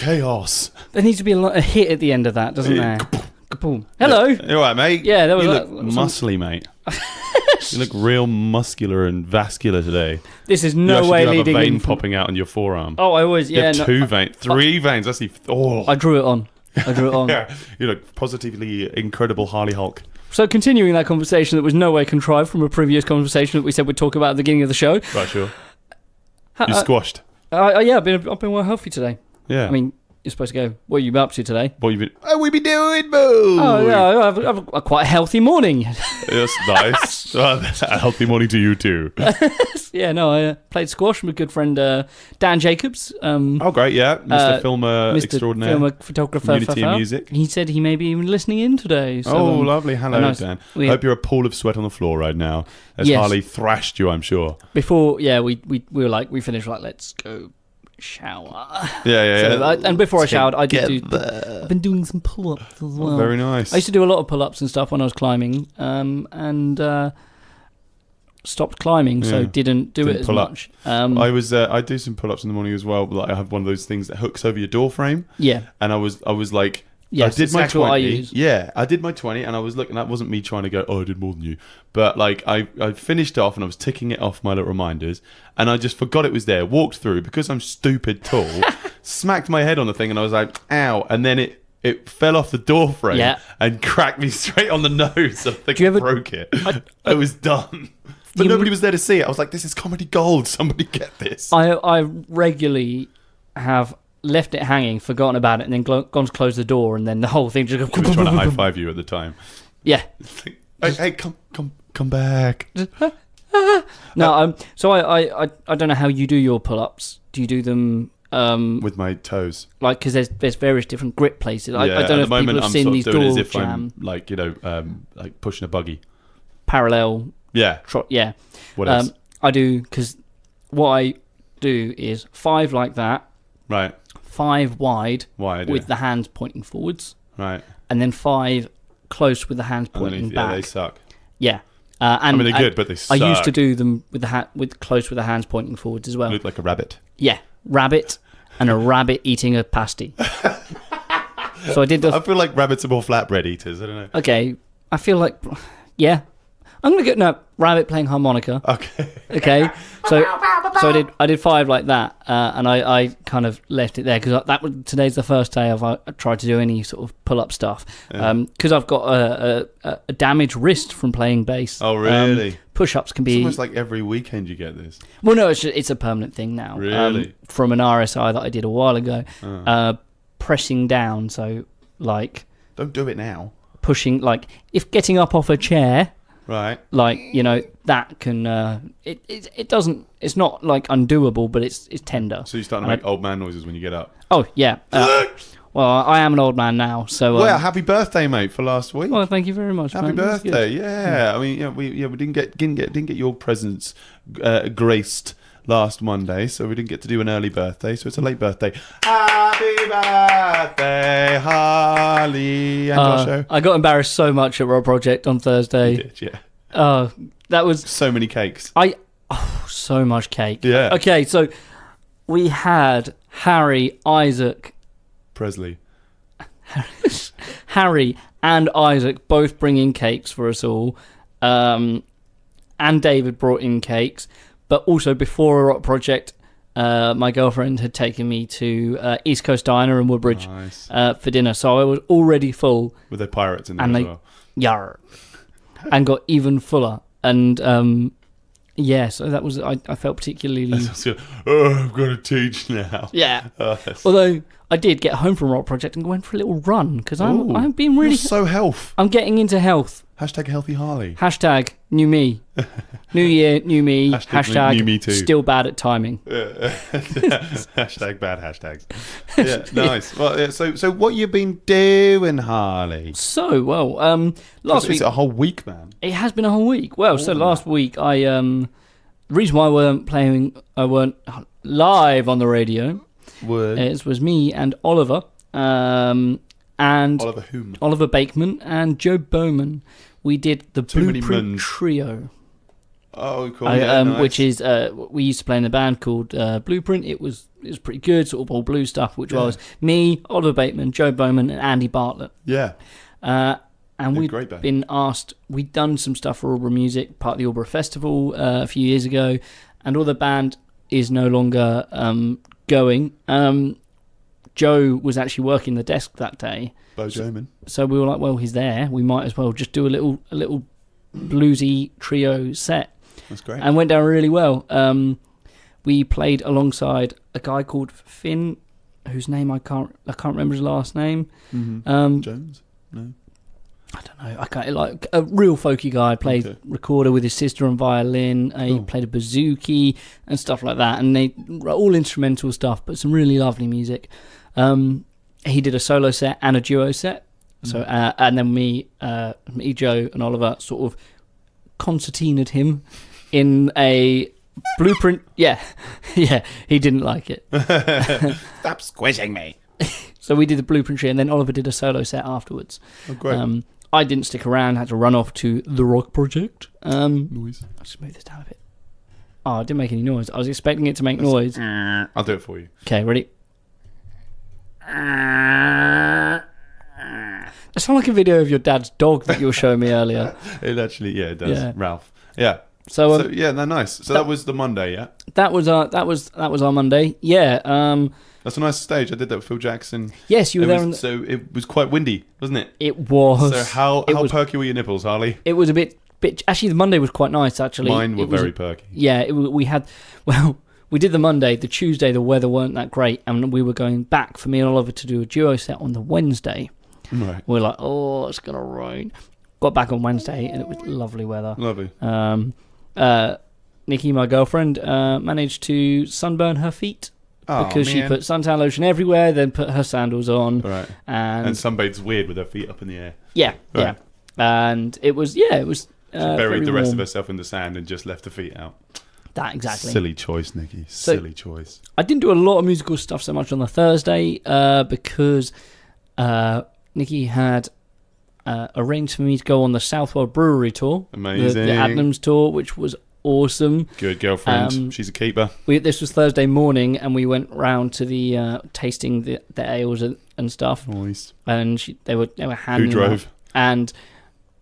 chaos. There needs to be a hit at the end of that, doesn't there? Kaboom. Hello. You all right, mate? Yeah, that was. You look muscly, mate. You look real muscular and vascular today. This is no way leading. You have a vein popping out on your forearm. Oh, I always You have two veins, three veins. I see. Oh, I drew it on. Yeah, you look positively incredible, Harley Hulk. So continuing that conversation that was no way contrived from a previous conversation that we said we'd talk about at the beginning of the show. Right, sure. You squashed. Yeah, I've been well healthy today. Yeah. I mean, you're supposed to go, what are you up to today? What we be doing, boo? Oh, yeah, I've a quite a healthy morning. That's nice. A healthy morning to you too. Yeah, no, I played squash with good friend Dan Jacobs. Oh, great, yeah. Mr. Filmer extraordinaire. Filmer, photographer. Unity of music. He said he may be even listening in today. So, lovely. Hello, nice. Dan. I hope you're a pool of sweat on the floor right now, as Harley thrashed you, I'm sure. Before, we were like, we finished like, let's go shower. Yeah. And before I showered, I've been doing some pull-ups as well. Oh, very nice. I used to do a lot of pull-ups and stuff when I was climbing, and stopped climbing, so didn't do it as much. I do some pull-ups in the morning as well. Like I have one of those things that hooks over your door frame. Yeah. And I was like, yes, I did my 20. What I use. Yeah, I did my 20, and I was looking. That wasn't me trying to go, I did more than you. But like, I finished off, and I was ticking it off my little reminders, and I just forgot it was there. Walked through because I'm stupid tall, smacked my head on the thing, and I was like, ow! And then it fell off the door frame and cracked me straight on the nose. I think I broke it. I was done. But nobody was there to see it. I was like, this is comedy gold. Somebody get this. I regularly have left it hanging, forgotten about it, and then gone to close the door, and then the whole thing just goes... He was trying to high-five you at the time. Yeah. Hey, come back. No, so I don't know how you do your pull-ups. Do you do them... with my toes, like, because there's various different grip places. I don't know if people have I'm seen these door jam, I'm like like pushing a buggy, parallel. Yeah, yeah. What else? I do, because what I do is 5 like that, right? 5 wide with the hands pointing forwards, right? And then 5 close with the hands pointing back. Yeah, they suck. Yeah. I mean, they're good, but they suck. I used to do them with close with the hands pointing forwards as well. You look like a rabbit. Yeah, rabbit, and a rabbit eating a pasty. So I did. I feel like rabbits are more flatbread eaters. I don't know. Okay, I feel like, yeah, I'm gonna get rabbit playing harmonica. Okay. So I did 5 like that, and I kind of left it there because today's the first day I tried to do any sort of pull up stuff, because I've got a damaged wrist from playing bass. Oh really? Push-ups can be... It's almost like every weekend you get this. Well, no, it's a permanent thing now. Really? From an RSI that I did a while ago. Pressing down, so like... Don't do it now. Pushing, like, if getting up off a chair... Right. Like, that can... It doesn't... It's not, like, undoable, but it's tender. So you're starting to make old man noises when you get up? Oh, yeah. Well, I am an old man now, so... well, happy birthday, mate, for last week. Well, thank you very much, Happy birthday, yeah. I mean, we didn't get your presents graced last Monday, so we didn't get to do an early birthday, so it's a late birthday. Happy birthday, Harley and Josho. I got embarrassed so much at Raw Project on Thursday. You did, yeah. That was... So many cakes. So much cake. Yeah. Okay, so we had Harry, Isaac... Presley. Harry and Isaac both bringing cakes for us all, and David brought in cakes, but also before a Rock Project, my girlfriend had taken me to East Coast Diner in Woodbridge for dinner, so I was already full. Were there pirates in there as well? Yeah, and got even fuller, and yeah, so that was, I felt particularly... I've got to teach now. Yeah. Although I did get home from Rock Project and went for a little run, because I've been really... You're so health. I'm getting into health. Hashtag healthy Harley. Hashtag new me. New year, new me. Hashtag new me too. Still bad at timing. Hashtag bad hashtags. Yeah, nice. Well, yeah, so what you been doing, Harley? So, well, last week... It's a whole week, man. It has been a whole week. Well, so last week, the reason why I weren't live on the radio was me and Oliver, and Oliver whom? Oliver Bakeman and Joe Bowman. We did the Blueprint Trio. Oh, cool. Nice. Which is we used to play in a band called Blueprint. It was was pretty good, sort of all blues stuff, which was me, Oliver Bateman, Joe Bowman, and Andy Bartlett. Yeah. And we'd been asked, we'd done some stuff for Albury Music, part of the Albury Festival a few years ago, and all the band is no longer going. Joe was actually working the desk that day. Bo Jamin. So we were like, well, he's there. We might as well just do a little bluesy trio set. That's great. And went down really well. We played alongside a guy called Finn, whose name I can't remember his last name. Mm-hmm. Jones? No. I don't know. I can't, like a real folky guy. Played recorder with his sister on violin. He played a bouzouki and stuff like that. And they all instrumental stuff, but some really lovely music. He did a solo set and a duo set. So and then me, Joe, and Oliver sort of concertinaed him in a blueprint. Yeah, he didn't like it. Stop squishing me. So we did the blueprint tree, and then Oliver did a solo set afterwards. Oh, great. I didn't stick around, had to run off to the Rock Project. Noise. I'll just move this down a bit. Oh, it didn't make any noise. I was expecting it to make noise. I'll do it for you. Okay, ready? It sounds like a video of your dad's dog that you were showing me earlier. It actually, it does. Yeah. Ralph. Yeah. So nice. So that was the Monday, yeah. That was our Monday. Yeah. That's a nice stage. I did that with Phil Jackson. Yes, you were there. So it was quite windy, wasn't it? It was. So how perky were your nipples, Harley? It was a bit. Actually, the Monday was quite nice. Actually, mine were very perky. Yeah, we did the Monday. The Tuesday, the weather weren't that great, and we were going back for me and Oliver to do a duo set on the Wednesday. Right. We're like, oh, it's gonna rain. Got back on Wednesday, and it was lovely weather. Lovely. Nikki, my girlfriend, managed to sunburn her feet. Because she put suntan lotion everywhere, then put her sandals on. Right. And sunbathed's weird with her feet up in the air. Yeah, right. Yeah. And it was. She buried the rest of herself in the sand and just left her feet out. That exactly. Silly choice, Nikki. Silly choice. I didn't do a lot of musical stuff so much on the Thursday because Nikki had arranged for me to go on the Southwell Brewery tour. Amazing. The Adnams tour, which was awesome. Good girlfriend. She's a keeper. This was Thursday morning, and we went round to the tasting the ales and stuff. Nice. And they were handing. Who drove? And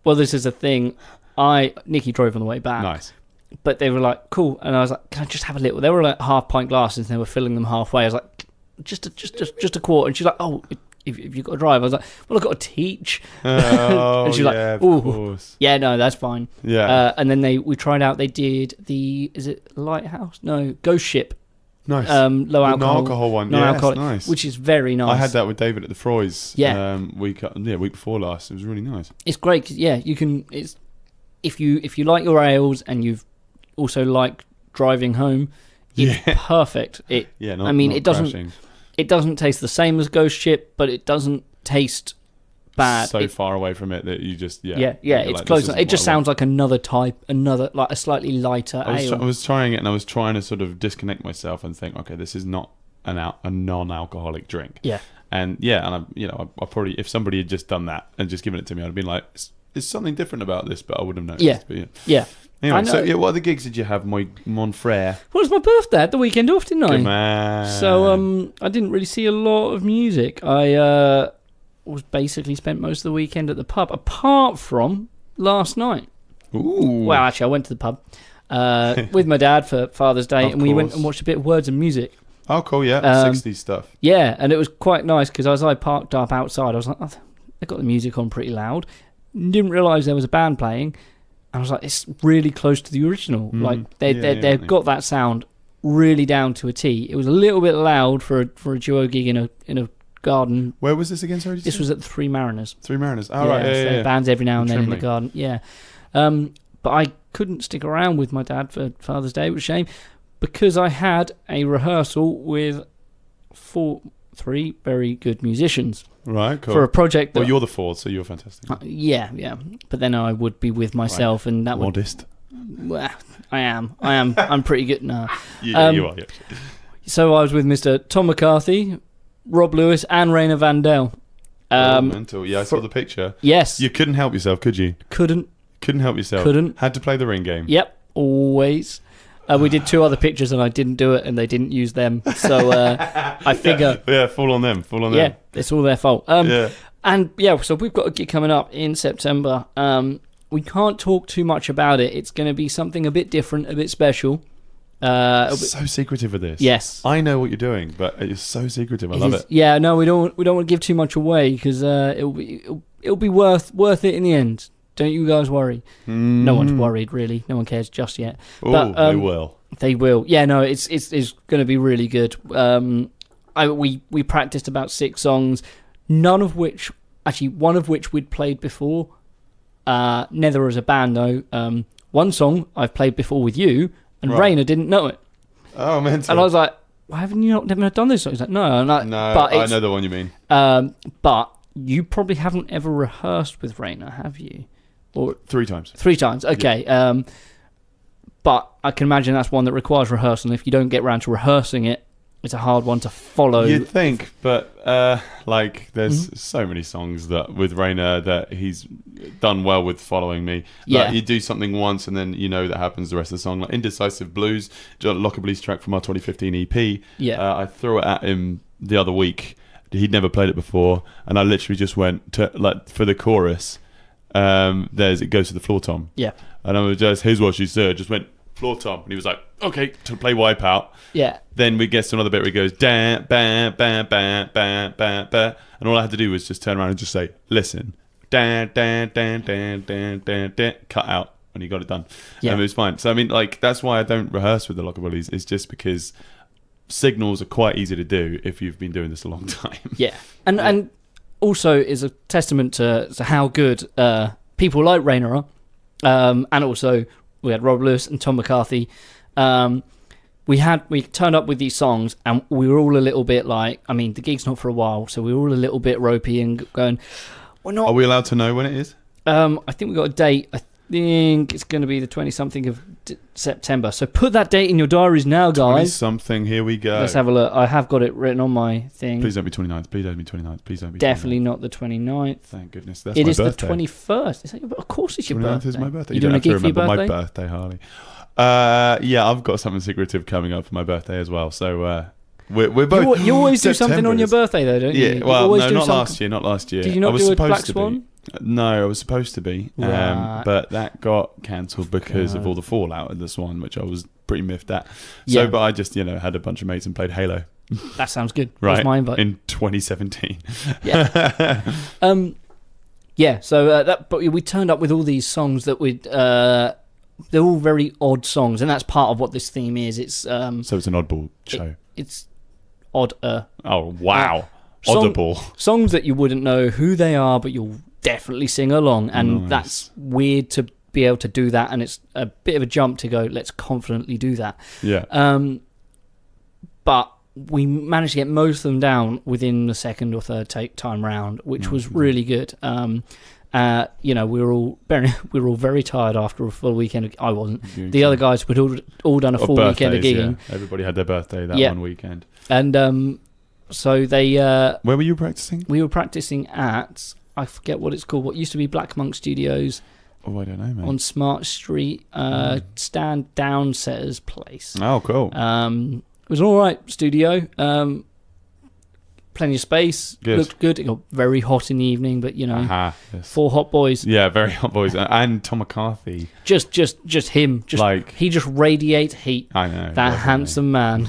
this is a thing. Nikki drove on the way back. Nice. But they were like, cool, and I was like, can I just have a little? They were like half pint glasses, and they were filling them halfway. I was like, just a quart, and she's like, oh. If you've got to drive, I was like, well, I've got to teach. Oh, and she's like, of course. Yeah, no, that's fine. Yeah. And then we tried out, they did is it Lighthouse? No, Ghost Ship. Nice. Low alcohol. No alcohol one. Yeah, alcohol, nice. Which is very nice. I had that with David at the Froys. Yeah. Week before last. It was really nice. It's great. 'Cause, you can. It's if you like your ales and you've also like driving home, it's perfect. It doesn't. Crashing. It doesn't taste the same as Ghost Ship, but it doesn't taste bad. So far away from it that you just it's like, close. It just sounds like another like a slightly lighter ale. I was trying it, and I was trying to sort of disconnect myself and think, okay, this is not a non-alcoholic drink. Yeah. And I probably, if somebody had just done that and just given it to me, I'd have been like, there's something different about this, but I wouldn't have noticed. Yeah. But yeah. Anyway, so what other gigs did you have, mon frere? Well, it was my birthday at the weekend off, didn't I? Good man. So I didn't really see a lot of music. I was basically spent most of the weekend at the pub, apart from last night. Ooh. Well, actually, I went to the pub with my dad for Father's Day, and we went and watched a bit of Words and Music. Oh, cool, yeah. 60s stuff. Yeah, and it was quite nice, because as I parked up outside, I was like, oh, they got the music on pretty loud. Didn't realise there was a band playing. I was like, it's really close to the original. Like they've got that sound really down to a T. It was a little bit loud for a duo gig in a garden. Where was this again? Sorry, this was at the Three Mariners. Three Mariners. Oh, right. So bands every now and then in the garden. Yeah. But I couldn't stick around with my dad for Father's Day, which is a shame, because I had a rehearsal with three very good musicians. Right, cool. For a project that... Well, you're the fourth, so you're fantastic. Yeah. But then I would be with myself, and that Modest. Well, I am. I'm pretty good now. You are, yeah. So I was with Mr. Tom McCarthy, Rob Lewis, and Rayna Vandel. Mental. Yeah, I saw the picture. Yes. You couldn't help yourself, could you? Couldn't help yourself. Couldn't. Had to play the ring game. Yep, always. We did 2 other pictures and I didn't do it and they didn't use them. So I figure... Yeah, fall on them. Yeah, it's all their fault. And so we've got a gig coming up in September. We can't talk too much about it. It's going to be something a bit different, a bit special. So secretive with this. Yes. I know what you're doing, but it's so secretive. I love it. Yeah, no, we don't want to give too much away because it'll be worth it in the end. Don't you guys worry. No one's worried, really. No one cares just yet. Oh, they will. They will. Yeah, no, it's going to be really good. We practiced about 6 songs, one of which we'd played before. Neither as a band, though. One song I've played before with you, and Rayna didn't know it. Oh, man. And I was like, why haven't you never done this song? He's like, no. I'm like, no, but I know the one you mean. But you probably haven't ever rehearsed with Rayna, have you? Or 3 times. 3 times, okay. Yeah. But I can imagine that's one that requires rehearsal. If you don't get around to rehearsing it, it's a hard one to follow. You'd think, but there's so many songs that with Rayna that he's done well with following me. Like, you do something once and then that happens the rest of the song. Like Indecisive Blues, Lockerbillies track from our 2015 EP. Yeah. I threw it at him the other week. He'd never played it before, and I literally just went to for the chorus. It goes to the floor tom. Yeah. And I was just, here's what she said, just went floor tom, and he was like, okay, to play Wipeout. Yeah. Then we get to another bit where he goes da ba ba ba ba ba ba, and all I had to do was just turn around and just say, listen, da da da da da da da, cut out, and he got it done. Yeah. And it was fine. So I mean, that's why I don't rehearse with the Lockerbillies. It's just because signals are quite easy to do if you've been doing this a long time. Yeah. And also is a testament to how good people like Rayna are. And also we had Rob Lewis and Tom McCarthy. We turned up with these songs and we were all a little bit like, I mean, the gig's not for a while, so we were all a little bit ropey and going, we're not... Are we allowed to know when it is? I think we got a date. I think it's going to be the 20-something of September. So put that date in your diaries now, guys. 20-something, here we go. Let's have a look. I have got it written on my thing. Please don't be 29th. Please don't be 29th. Please don't be 29th. Definitely not the 29th. Thank goodness. That's my birthday. It is the 21st. Is that of course it's your 29th birthday. Is my birthday. You doing a gig for your birthday? My birthday, Harley. Yeah, I've got something secretive coming up for my birthday as well. So we're both... You always do something on your birthday, though, don't you? Yeah, well, no, not last year. Not last year. Did you not do a Black Swan? No, I was supposed to be, right. But that got cancelled because of all the fallout of the Swan, which I was pretty miffed at. So, but I just, had a bunch of mates and played Halo. That sounds good. Right, that was my invite. In 2017. Yeah. So but we turned up with all these songs that they're all very odd songs, and that's part of what this theme is. It's so it's an oddball show. It's odd. Oh wow. Audible. Songs that you wouldn't know who they are, but you'll definitely sing along, and that's weird to be able to do that, and it's a bit of a jump to go, let's confidently do that. Yeah. But we managed to get most of them down within the second or third time round, which was really good. We were all very tired after a full weekend. I wasn't. The other guys had all done a full weekend of gigging. Yeah. Everybody had their birthday that one weekend. And so they... Where were you practicing? We were practicing at, I forget what it's called, what used to be Black Monk Studios. Oh, I don't know, man. On Smart Street, Stand Downsetter's place. Oh, cool. It was an all right studio. Plenty of space. Good. Looked good. It got very hot in the evening, but yes. 4 hot boys. Yeah, very hot boys. And Tom McCarthy. Just him. He just radiates heat. I know. That handsome man.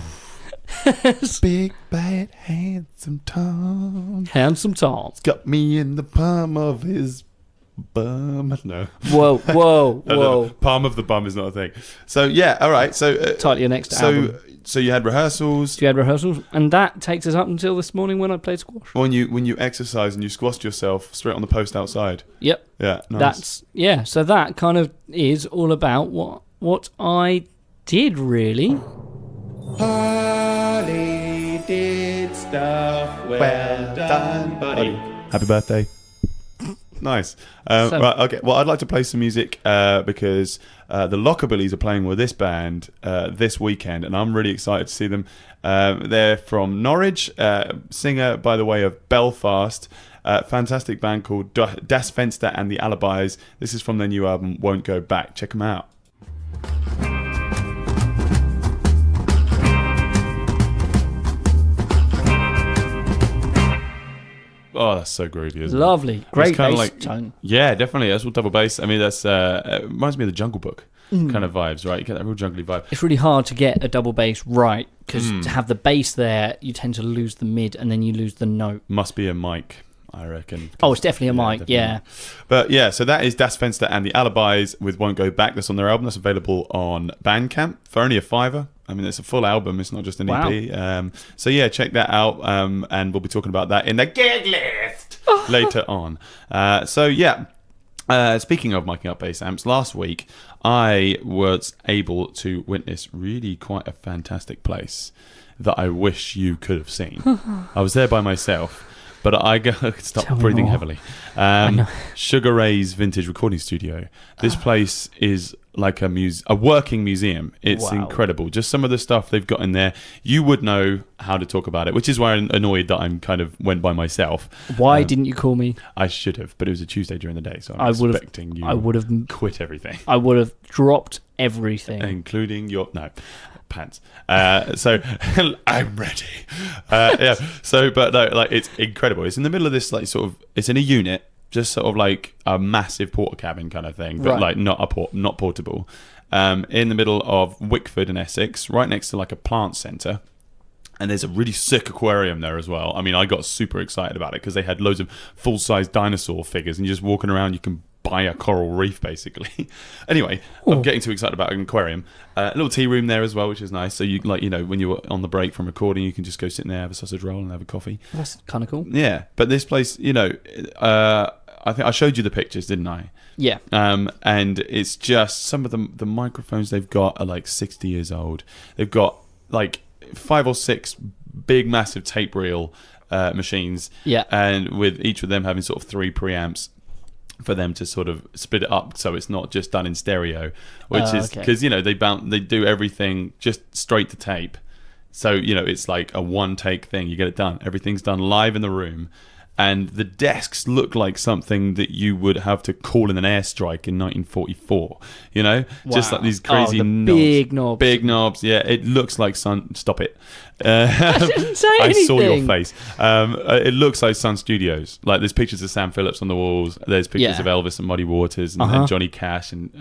Big bad handsome Tom. Handsome Tom. It's got me in the palm of his bum. No. Whoa. Palm of the bum is not a thing. So yeah, all right. So title your next album. So you had rehearsals. And that takes us up until this morning when I played squash. When you exercise and you squashed yourself straight on the post outside. Yep. Yeah. Nice. So that kind of is all about what I did really. Harley did stuff well done, buddy. Happy birthday. Nice. Right, okay. Well, I'd like to play some music because the Lockerbillies are playing with this band this weekend, and I'm really excited to see them. They're from Norwich, singer by the way of Belfast. Fantastic band called Das Fenster and the Alibis. This is from their new album, Won't Go Back. Check them out. Oh, that's so groovy, isn't Lovely. it? Great bass like, tone. Yeah, definitely. That's all double bass. I mean, that's it reminds me of the Jungle Book kind of vibes, right? You get that real jungly vibe. It's really hard to get a double bass right because to have the bass there, you tend to lose the mid and then you lose the note. Must be a mic, I reckon. Oh, it's definitely a mic, definitely. yeah. But yeah, so that is Das Fenster and the Alibis with Won't Go Back. That's on their album. That's available on Bandcamp for only $5. I mean, it's a full album. It's not just an EP. So yeah, check that out. And we'll be talking about that in the gig list later on. So yeah. Speaking of miking up bass amps, last week I was able to witness really quite a fantastic place that I wish you could have seen. I was there by myself, but I stop breathing heavily. Sugar Ray's Vintage Recording Studio. This place is like a working museum. It's incredible. Just some of the stuff they've got in there. You would know how to talk about it, which is why I'm annoyed that I'm kind of went by myself. Why didn't you call me? I should have, but it was a Tuesday during the day, so I'm expecting you. I would have quit everything. I would have dropped everything, including your pants. So I'm ready. Yeah. So, but no, like it's incredible. It's in the middle of this like sort of. It's in a unit. Just sort of like a massive porter cabin kind of thing, but like not portable. In the middle of Wickford in Essex, right next to like a plant centre. And there's a really sick aquarium there as well. I mean, I got super excited about it because they had loads of full-size dinosaur figures, and you're just walking around, you can buy a coral reef basically. Anyway, I'm getting too excited about an aquarium. A little tea room there as well, which is nice. So you like, when you're on the break from recording, you can just go sit in there, have a sausage roll, and have a coffee. That's kind of cool. Yeah, but this place, I think I showed you the pictures, didn't I? Yeah. And it's just some of the microphones they've got are like 60 years old. They've got like 5 or 6 big, massive tape reel machines. Yeah. And with each of them having sort of 3 preamps for them to sort of split it up so it's not just done in stereo, which is because they do everything just straight to tape. So it's like a one take thing. You get it done. Everything's done live in the room. And the desks look like something that you would have to call in an airstrike in 1944. Just like these crazy knobs. Big knobs. Yeah, it looks like Stop it. I didn't say anything. I saw your face. It looks like Sun Studios. Like there's pictures of Sam Phillips on the walls. There's pictures of Elvis and Muddy Waters and Johnny Cash and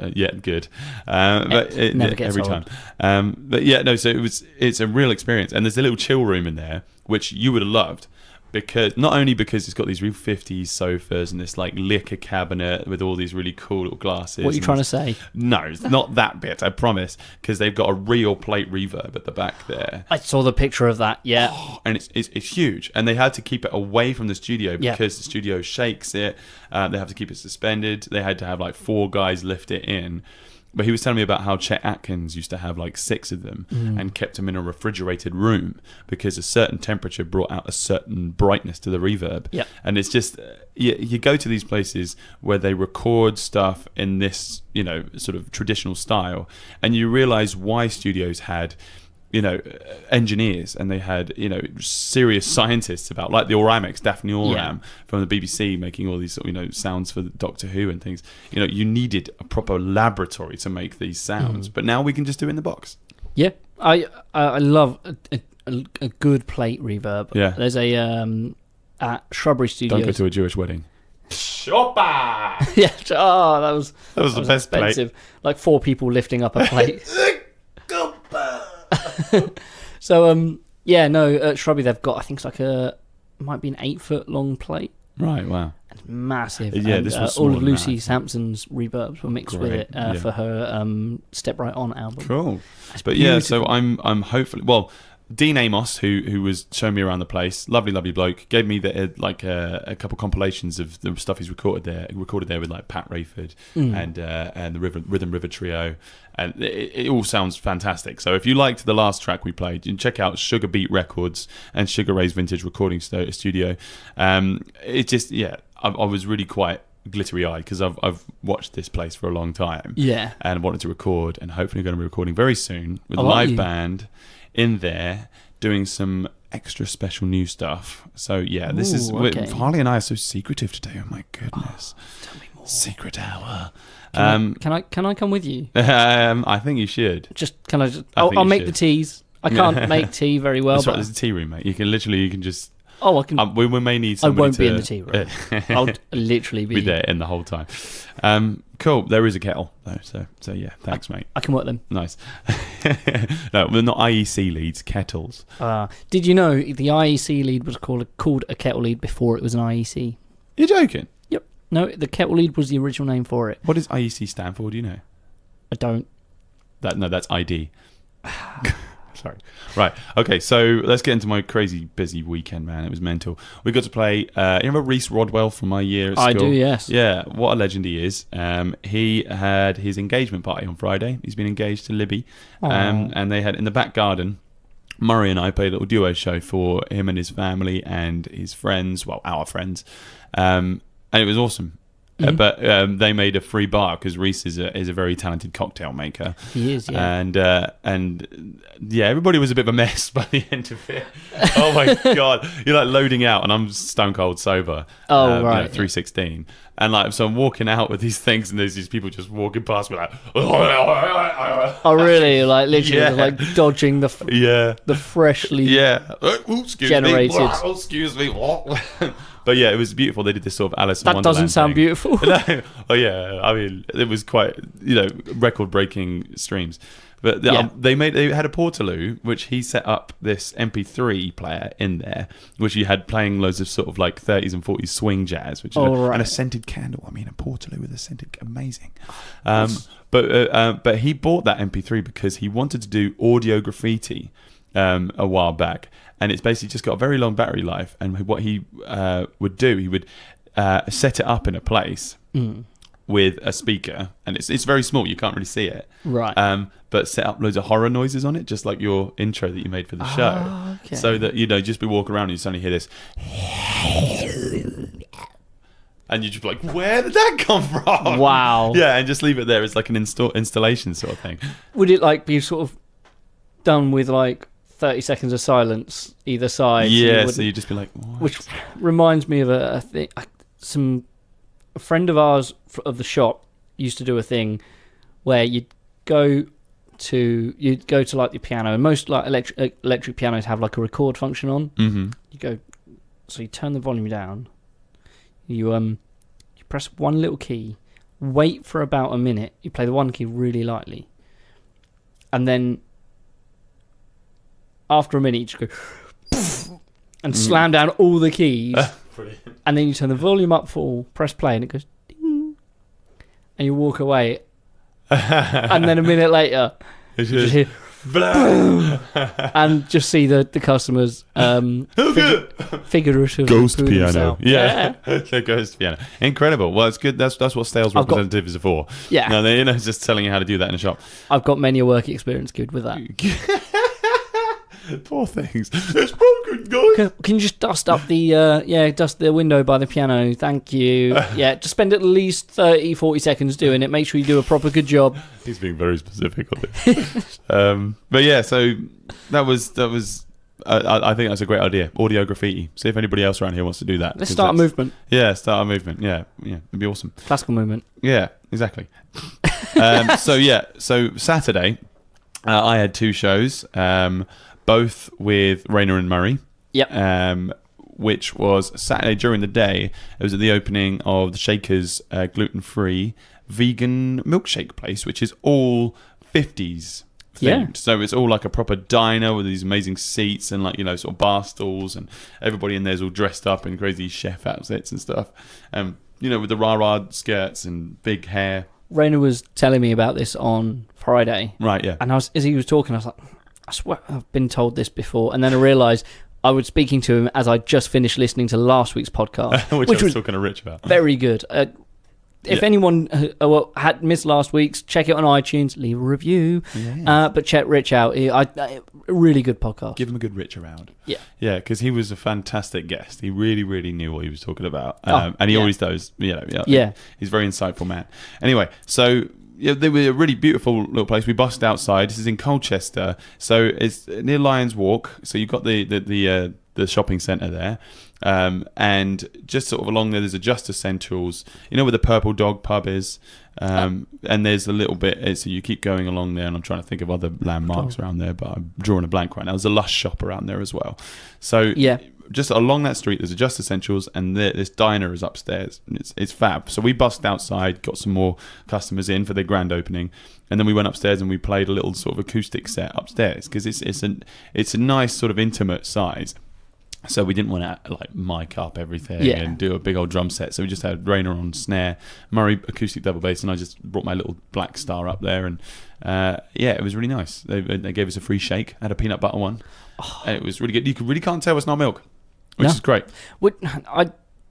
good. But it never gets every old. Time. But yeah, no. So it's a real experience, and there's a little chill room in there which you would have loved. Because not only because it's got these real 50s sofas and this like liquor cabinet with all these really cool little glasses. What are you trying to say? No, it's not that bit, I promise. Because they've got a real plate reverb at the back there. I saw the picture of that, yeah. And it's huge. And they had to keep it away from the studio because the studio shakes it. They have to keep it suspended. They had to have like 4 guys lift it in. But he was telling me about how Chet Atkins used to have like 6 of them and kept them in a refrigerated room because a certain temperature brought out a certain brightness to the reverb. Yep. And it's just, you go to these places where they record stuff in this, sort of traditional style, and you realize why studios had engineers, and they had serious scientists about, like the Oramex, Daphne Oram from the BBC, making all these sounds for Doctor Who and things. You needed a proper laboratory to make these sounds, but now we can just do it in the box. Yeah, I love a good plate reverb. Yeah, there's a at Shrubbery Studios. Don't go to a Jewish wedding. Shoppa. Yeah. Oh, that was the best expensive. Plate. Like 4 people lifting up a plate. So at Shrubbery they've got, I think it's like might be an 8-foot long plate. Right, wow. It's massive. Yeah, and, this was all of Lucy Sampson's reverbs were mixed with it for her Step Right On album. Cool. But beautiful. So I'm hopefully, well, Dean Amos, who was showing me around the place, lovely bloke, gave me a couple compilations of the stuff he's recorded there with like Pat Rayford and the Rhythm River Trio, and it all sounds fantastic. So if you liked the last track we played, you can check out Sugar Beat Records and Sugar Ray's Vintage Recording Studio. It just I was really quite glittery-eyed because I've watched this place for a long time, and wanted to record, and hopefully going to be recording very soon with a live band in there doing some extra special new stuff. So this is Harley and I are so secretive today. Oh my goodness. Tell me more. Secret hour. Can I come with you? I think you should. I'll make the teas. I can't make tea very well. That's right, there's a tea room, mate. You can just Oh, I can. We may need I somebody won't be in the tea room. I'll literally be there in the whole time. Cool. There is a kettle though, so yeah. Thanks, mate. I can work them. Nice. No, we're not IEC leads, kettles. Did you know the IEC lead was called a kettle lead before it was an IEC? You're joking? Yep. No, the kettle lead was the original name for it. What does IEC stand for? Do you know? I don't. That's ID. Sorry. Right. Okay. So let's get into my crazy busy weekend, man. It was mental. We got to play. You remember Reese Rodwell from my year at school? I do. Yes. Yeah. What a legend he is. He had his engagement party on Friday. He's been engaged to Libby, and they had in the back garden. Murray and I played a little duo show for him and his family and his friends. Well, our friends, and it was awesome. But they made a free bar because Reese is a very talented cocktail maker. He is, yeah. And yeah, everybody was a bit of a mess by the end of it. Oh my god, you're like loading out, and I'm stone cold sober. Oh right, 316, and like so I'm walking out with these things, and there's these people just walking past me like. Oh really? Like literally, like dodging the freshly generated. Excuse me. But yeah, it was beautiful. They did this sort of Alice in That Wonderland doesn't sound thing. beautiful. No. Oh yeah, I mean, it was quite record-breaking streams. But they had a Portaloo, which he set up this MP3 player in there, which he had playing loads of sort of like 30s and 40s swing jazz, which is and a scented candle. I mean, a Portaloo with a scented, amazing. But he bought that MP3 because he wanted to do Audiography a while back. And it's basically just got a very long battery life. And what he would do, he would set it up in a place with a speaker. And it's very small. You can't really see it. Right. But set up loads of horror noises on it, just like your intro that you made for the show. Okay. So that, just be walking around and you suddenly hear this. And you just be like, where did that come from? Wow. Yeah, and just leave it there as like an installation sort of thing. Would it like be sort of done with like 30 seconds of silence either side? Yeah, so you'd just be like, what? Which reminds me of a thing. A friend of ours of the shop used to do a thing where you'd go to like the piano, and most like electric pianos have like a record function on. Mm-hmm. So you turn the volume down. You press one little key, wait for about a minute. You play the one key really lightly, and then after a minute, you just go and slam down all the keys. And then you turn the volume up full, press play, and it goes ding. And you walk away. And then a minute later, you just hear and just see the customers figurative ghost piano. Themselves. Yeah. The ghost piano. Incredible. Well, it's good. That's what sales representatives are for. Yeah. No, they're just telling you how to do that in a shop. I've got many a work experience good with that. Poor things. It's broken, guys. Can you just dust up the window by the piano? Thank you. Yeah, just spend at least 30-40 seconds doing it. Make sure you do a proper good job. He's being very specific on this. But yeah, so that was I think that's a great idea. Audiography. See if anybody else around here wants to do that. Let's start a movement. Yeah, start a movement. Yeah, it'd be awesome. Classical movement. Yeah, exactly. So Saturday, I had two shows. Both with Rayna and Murray. Yep. Which was Saturday during the day. It was at the opening of the Shakers gluten-free vegan milkshake place, which is all 50s themed. Yeah. So it's all like a proper diner with these amazing seats and like, sort of bar stools, and everybody in there's all dressed up in crazy chef outfits and stuff. With the rah-rah skirts and big hair. Rayna was telling me about this on Friday. Right, yeah. And as he was talking, I was like, I swear I've been told this before. And then I realised I was speaking to him as I just finished listening to last week's podcast. which I was talking to Rich about. Very good. If anyone had missed last week's, check it on iTunes, leave a review. Yeah. But check Rich out. Really good podcast. Give him a good Rich around. Yeah. Yeah, because he was a fantastic guest. He really, really knew what he was talking about. And he always does. Yeah. He's a very insightful man. Anyway, so... Yeah, they were a really beautiful little place. We bussed outside. This is in Colchester, so it's near Lions Walk. So you've got the shopping centre there, and just sort of along there's a Justice Centrals. Where the Purple Dog pub is, and there's a little bit. So you keep going along there, and I'm trying to think of other landmarks around there, but I'm drawing a blank right now. There's a Lush shop around there as well. So yeah. just along that street, there's a Just Essentials, and this diner is upstairs. And it's fab. So we busked outside, got some more customers in for their grand opening, and then we went upstairs and we played a little sort of acoustic set upstairs because it's a nice sort of intimate size. So we didn't want to like mic up everything and do a big old drum set. So we just had Rayna on snare, Murray acoustic double bass, and I just brought my little black star up there. And it was really nice. They gave us a free shake. I had a peanut butter one. And it was really good. You really can't tell it's not milk, which is great.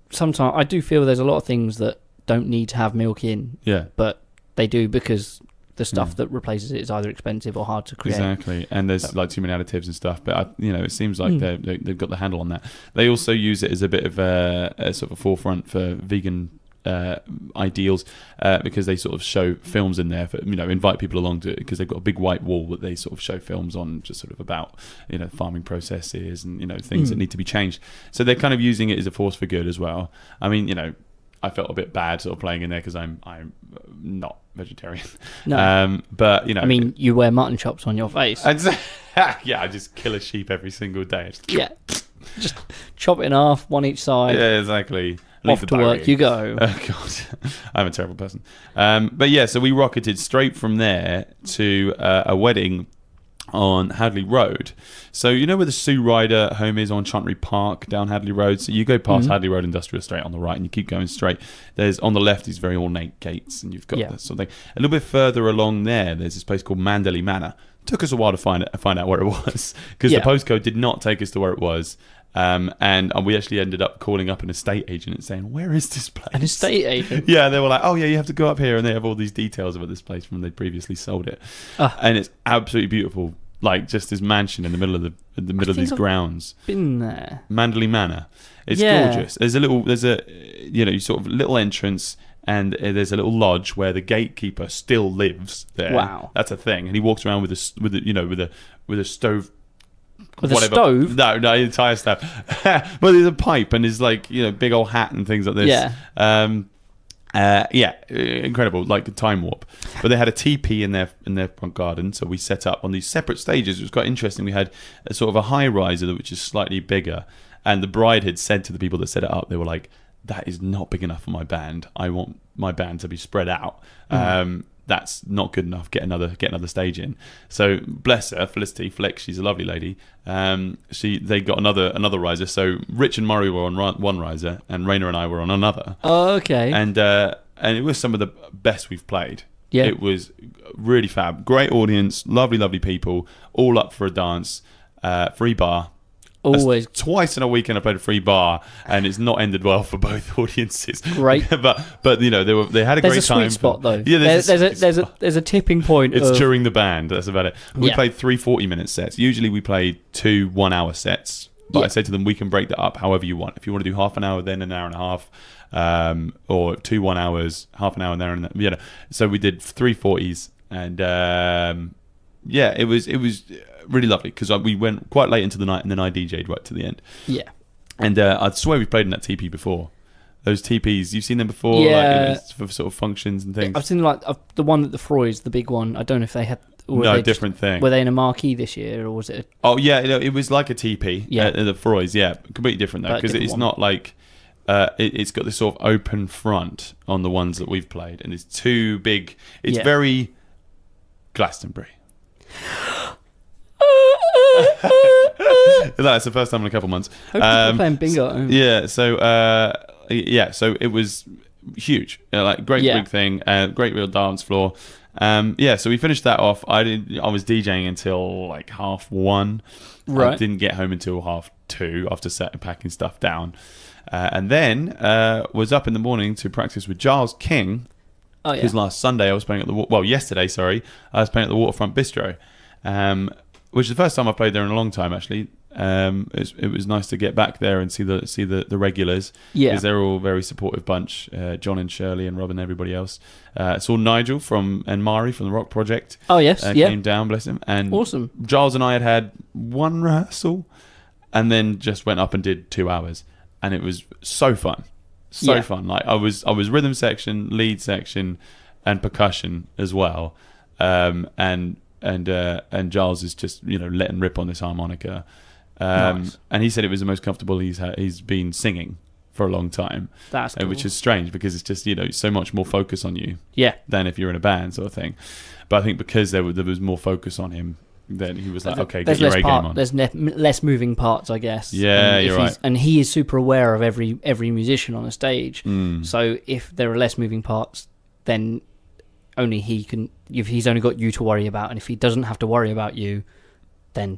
Sometimes I do feel there's a lot of things that don't need to have milk in. Yeah. But they do because the stuff that replaces it is either expensive or hard to create. Exactly, and there's like too many additives and stuff. But it seems like they've got the handle on that. They also use it as a bit of a sort of a forefront for vegan ideals because they sort of show films in there for invite people along to because they've got a big white wall that they sort of show films on, just sort of about farming processes and things that need to be changed. So they're kind of using it as a force for good as well. I mean, I felt a bit bad sort of playing in there because I'm not vegetarian. No. But I mean, you wear mutton chops on your face. I just kill a sheep every single day. Just chop it in half, one each side. Yeah, exactly. Off to work you go. Oh God, I'm a terrible person. But yeah, so we rocketed straight from there to a wedding on Hadley Road. So where the Sue Ryder home is on Chantry Park down Hadley Road. So you go past Hadley Road Industrial Estate on the right and you keep going straight. There's on the left these very ornate gates and you've got this sort of thing. A little bit further along there's this place called Manderley Manor. Took us a while to find out where it was because the postcode did not take us to where it was. And we actually ended up calling up an estate agent and saying, where is this place? An estate agent? Yeah, they were like, oh yeah, you have to go up here, and they have all these details about this place from when they previously sold it. And it's absolutely beautiful, like just this mansion in the middle of these grounds. Been there. Manderley Manor. It's gorgeous. There's a sort of little entrance, and there's a little lodge where the gatekeeper still lives there. Wow, that's a thing. And he walks around with a stove. With a stove? No, entire stove. But there's a pipe and there's like big old hat and things like this. Incredible, like a time warp. But they had a teepee in their front garden, so we set up on these separate stages. It was quite interesting. We had a sort of a high riser which is slightly bigger, and the bride had said to the people that set it up, they were like, "That is not big enough for my band. I want my band to be spread out." That's not good enough. Get another stage in. So bless her, Felicity Fleck. She's a lovely lady. They got another riser. So Rich and Murray were on one riser, and Rayna and I were on another. Oh, okay. And it was some of the best we've played. Yeah. It was really fab. Great audience, lovely people, all up for a dance. Free bar. Always. Twice in a weekend I played a free bar, and it's not ended well for both audiences. Great. but they had a there's great time. There's a sweet spot though. Yeah, there's a tipping point. It's during the band. That's about it. We played 3 40-minute sets. Usually we play 2 1-hour sets. But I said to them, we can break that up however you want. If you want to do half an hour, then an hour and a half, or 2 1 hours, half an hour there and then. So we did 3 40s, and it was really lovely because we went quite late into the night and then I DJ'd right to the end. Yeah. And I swear we've played in that TP before. Those TPs, you've seen them before? Yeah. Like, for sort of functions and things. I've seen like the one at the Freud's, the big one. I don't know if they had... different thing. Were they in a marquee this year or was it... it was like a TP at the Freud's, completely different though because it's not like... it's got this sort of open front on the ones that we've played and it's too big. It's very Glastonbury. That's the first time in a couple of months. Hope people playing bingo. Yeah, so so it was huge. Great big thing, great real dance floor. So we finished that off. I was DJing until like 1:30. Right. I didn't get home until 2:30 after packing stuff down, and then was up in the morning to practice with Giles King. Oh yeah. Because last Sunday I was playing at yesterday, I was playing at the Waterfront Bistro. Which is the first time I played there in a long time, actually. It was nice to get back there and see the regulars. Yeah, because they're all a very supportive bunch. John and Shirley and Rob and everybody else. Saw Nigel and Mari from the Rock Project. Oh yes, came down, bless him. And awesome. Giles and I had one rehearsal, and then just went up and did 2 hours, and it was so fun, fun. Like I was rhythm section, lead section, and percussion as well, and Giles is just letting rip on this harmonica, Nice. And he said it was the most comfortable he's been singing for a long time. That's cool. Which is strange because it's just, so much more focus on you than if you're in a band sort of thing. But I think because there was more focus on him, then he was like, okay, get your A game on. There's less moving parts, I guess. Yeah, you're right. And he is super aware of every musician on a stage. Mm. So if there are less moving parts, then only he can. If he's only got you to worry about, and if he doesn't have to worry about you, then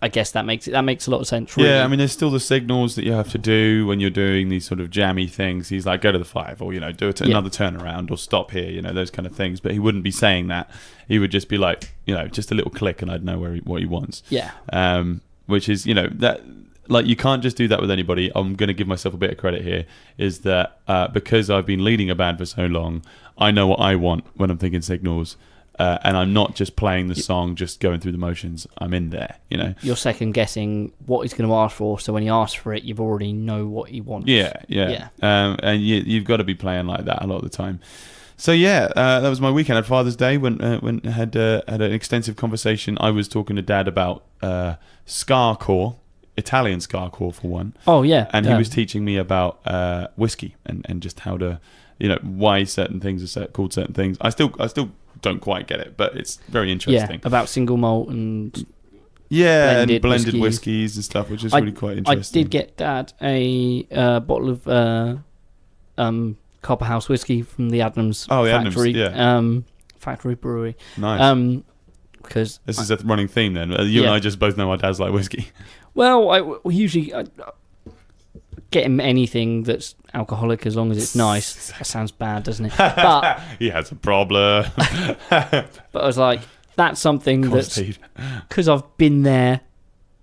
I guess that makes a lot of sense. Really. Yeah, I mean, there's still the signals that you have to do when you're doing these sort of jammy things. He's like, go to the 5, or do another turnaround, or stop here, those kind of things. But he wouldn't be saying that. He would just be like, just a little click, and I'd know what he wants. Yeah. Which is, that. Like, you can't just do that with anybody. I'm going to give myself a bit of credit here, is that because I've been leading a band for so long, I know what I want when I'm thinking signals. And I'm not just playing the song, just going through the motions. I'm in there, You're second guessing what he's going to ask for, so when he asks for it, you've already know what he wants. Yeah. And you've got to be playing like that a lot of the time. So that was my weekend. At Father's Day, when had an extensive conversation. I was talking to Dad about scarcore, Italian scarcore for one. Oh yeah, and he was teaching me about whiskey and just how to, why certain things are called certain things. I still don't quite get it, but it's very interesting. Yeah, about single malt and blended whiskies and stuff, which is really quite interesting. I did get Dad a bottle of Copper House whiskey from the Adams factory. Factory brewery. Nice. Because this is a running theme then. You and I just both know our dads like whiskey. Well, we usually get him anything that's alcoholic as long as it's nice. That sounds bad, doesn't it? But he has a problem. But I was like, that's something that's because I've been there.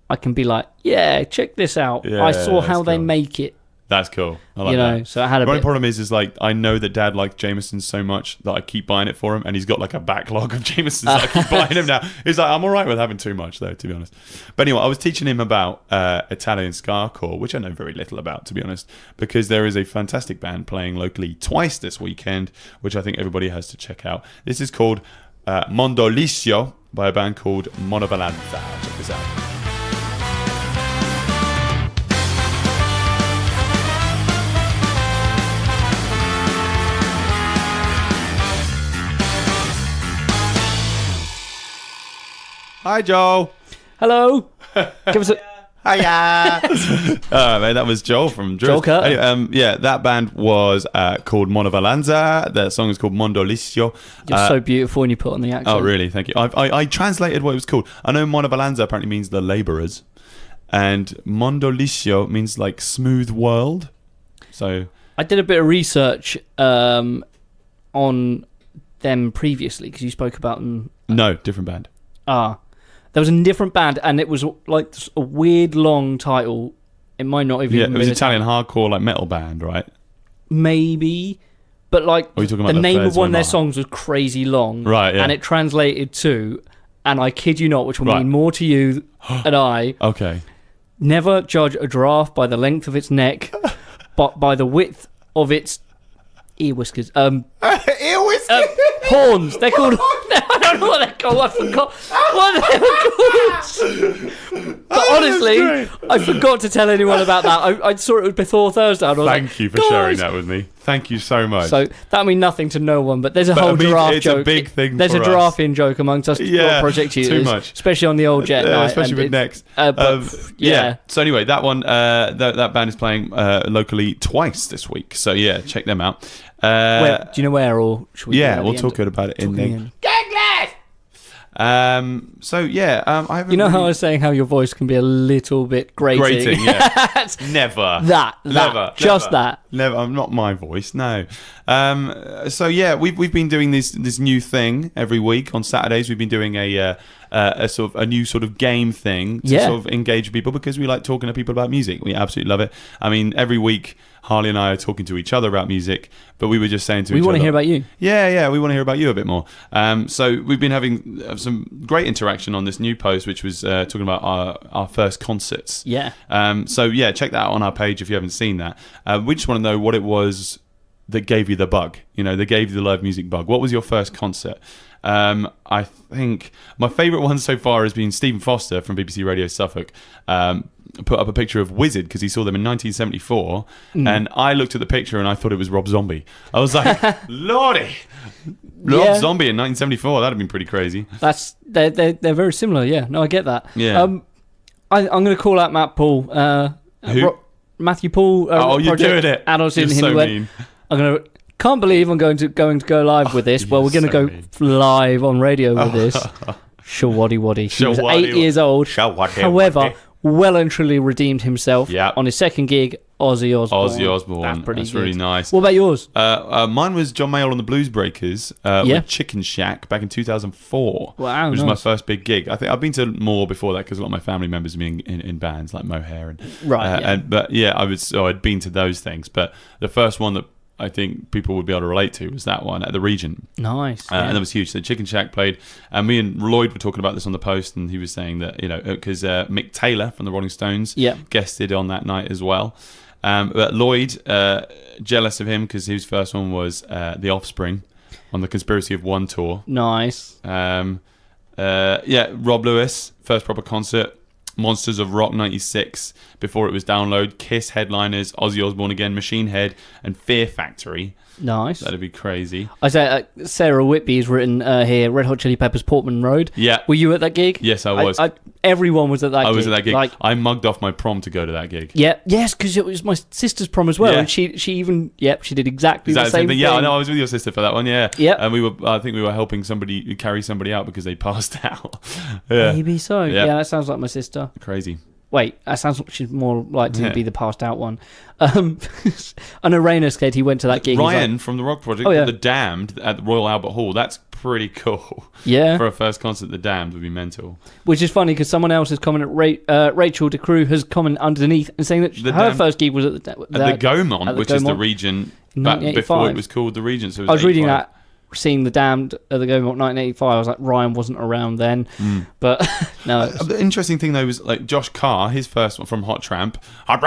I can be like, yeah, check this out. Yeah, I saw how they make it. That's cool. I like that. So I had the only problem is like I know that Dad likes Jameson so much that I keep buying it for him, and he's got like a backlog of Jamesons that I keep buying him now. He's like, I'm all right with having too much though, to be honest. But anyway, I was teaching him about Italian scarcore, which I know very little about, to be honest, because there is a fantastic band playing locally twice this weekend, which I think everybody has to check out. This is called Mondolissio by a band called Monovalanza. Check this out. Hi, Joel. Hello. Give us a... Hiya. Man, that was Joel from Joel Curtin. Anyway, that band was called Monovalanza. Their song is called Mondolissio. You're so beautiful when you put on the accent. Oh, really? Thank you. I translated what it was called. I know Monovalanza apparently means the labourers, and Mondolissio means like smooth world. So I did a bit of research on them previously because you spoke about them. No, different band. There was a different band, and it was like a weird long title. It might not even. Yeah, it was Italian hardcore like metal band, right? Maybe, but like the name of one of their songs was crazy long, right? Yeah. And it translated to, and I kid you not, which will mean more to you and I. Okay. Never judge a giraffe by the length of its neck, but by the width of its ear whiskers. Ear whiskers. Horns. They're called. I don't know what they're called. I forgot what they were called. But honestly, I forgot to tell anyone about that. I saw it before Thursday. And I was Thank you for sharing that with me. Thank you so much. So that mean nothing to no one, but there's a whole giraffe joke. It's a big thing. There's a giraffe-in joke amongst us project users, too much, especially on the old jet night, especially with next. Yeah. So anyway, that one, that band is playing locally twice this week. So yeah, check them out. Do you know where, or should we? Yeah, we'll talk about it in the end. So yeah, I haven't. You know how I was saying how your voice can be a little bit grating? Yeah. Never. Never. Just that. Never. I'm not my voice. No. So yeah, we've been doing this new thing every week on Saturdays. We've been doing a sort of a new sort of game thing to sort of engage people because we like talking to people about music. We absolutely love it. I mean, every week Harley and I are talking to each other about music, but we were just saying to each other, we want to hear about you. Yeah, we want to hear about you a bit more. So we've been having some great interaction on this new post, which was talking about our first concerts. Yeah. So yeah, check that out on our page if you haven't seen that. We just want to know what it was that gave you the bug. You know, they gave you the live music bug. What was your first concert? I think my favourite one so far has been Stephen Foster from BBC Radio Suffolk. Put up a picture of Wizard because he saw them in 1974, and I looked at the picture and I thought it was Rob Zombie. I was like, Lordy, Rob Zombie in 1974. That'd have been pretty crazy. They're very similar. Yeah, no, I get that. Yeah. I'm going to call out Matt Paul. Who? Matthew Paul. You're doing it. Adults You're in so went, mean. I'm going to. Can't believe I'm going to go live with this. Well, we're going to go live on radio with this. Shawaddy. He was 8 years old. However, well and truly redeemed himself on his second gig, Ozzy Osbourne. That's really nice. What about yours? Mine was John Mayall and the Blues Breakers with Chicken Shack back in 2004. Wow, which was my first big gig. I think I've been to more before that because a lot of my family members have been in bands like Mohair I'd been to those things. But the first one that I think people would be able to relate to was that one at the Regent. Nice. And that was huge. So Chicken Shack played, and me and Lloyd were talking about this on the post, and he was saying that, because Mick Taylor from the Rolling Stones guested on that night as well. But Lloyd, jealous of him because his first one was The Offspring on the Conspiracy of One tour. Nice. Rob Lewis, first proper concert. Monsters of Rock 96 before it was Download, Kiss headliners, Ozzy Osbourne again, Machine Head, and Fear Factory. Nice. That'd be crazy. I say Sarah Whitby's written here, Red Hot Chili Peppers, Portman Road. Yeah. Were you at that gig? Yes, I was. Everyone was at that gig. I was at that gig. I mugged off my prom to go to that gig. Yeah. Yes, because it was my sister's prom as well. Yeah. And she even, she did exactly the same thing. Yeah, I know. I was with your sister for that one, yeah. Yeah. And I think we were helping somebody carry somebody out because they passed out. Yeah. Maybe so. Yeah, that sounds like my sister. Crazy. Wait, that sounds like she's more likely to be the passed out one. I know Rayna said he went to that gig. Ryan from the Rock Project, The Damned at the Royal Albert Hall. That's pretty cool. Yeah. For a first concert, The Damned would be mental. Which is funny because someone else has commented, Rachel DeCrew has commented underneath and saying that her first gig was at the Gaumont, which is the Regent, back before it was called the Regent. So I was reading that. Seeing The Damned at the Gaumont 1985, I was like, Ryan wasn't around then. But no. The interesting thing though was like Josh Carr, his first one from Hot Tramp, was